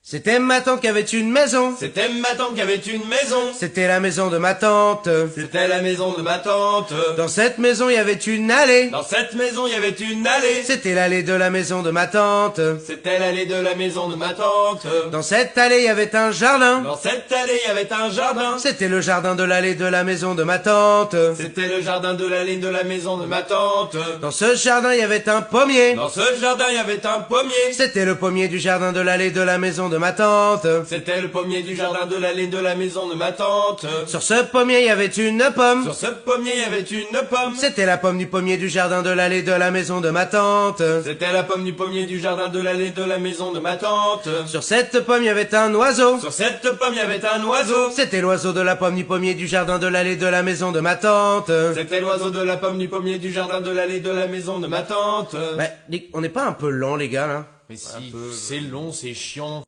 C'était ma tante qui avait une maison. C'était ma tante qui avait une maison. C'était la maison de ma tante. C'était la maison de ma tante. Dans cette maison, il y avait une allée. Dans cette maison, il y avait une allée. C'était l'allée de la maison de ma tante. C'était l'allée de la maison de ma tante. Dans cette allée, il y avait un jardin. Dans cette allée, il y avait un jardin. C'était le jardin de l'allée de la maison de ma tante. C'était le jardin de l'allée de la maison de ma tante. Dans ce jardin, il y avait un pommier. Dans ce jardin, il y avait un pommier. C'était le pommier du jardin de l'allée de la maison de ma tante. C'était le pommier du jardin de l'allée de la maison de ma tante. Sur ce pommier, il y avait une pomme. Sur ce pommier, il y avait une pomme. C'était la pomme du pommier du jardin de l'allée de la maison de ma tante. C'était la pomme du pommier du jardin de l'allée de la maison de ma tante. Sur cette pomme, il y avait un oiseau. Sur cette pomme, il y avait un oiseau. C'était l'oiseau de la pomme du pommier du jardin de l'allée de la maison de ma tante. C'était l'oiseau de la pomme du pommier du jardin de l'allée de la maison de ma tante. On n'est pas un peu lent, les gars, là? Mais si, c'est long, c'est chiant.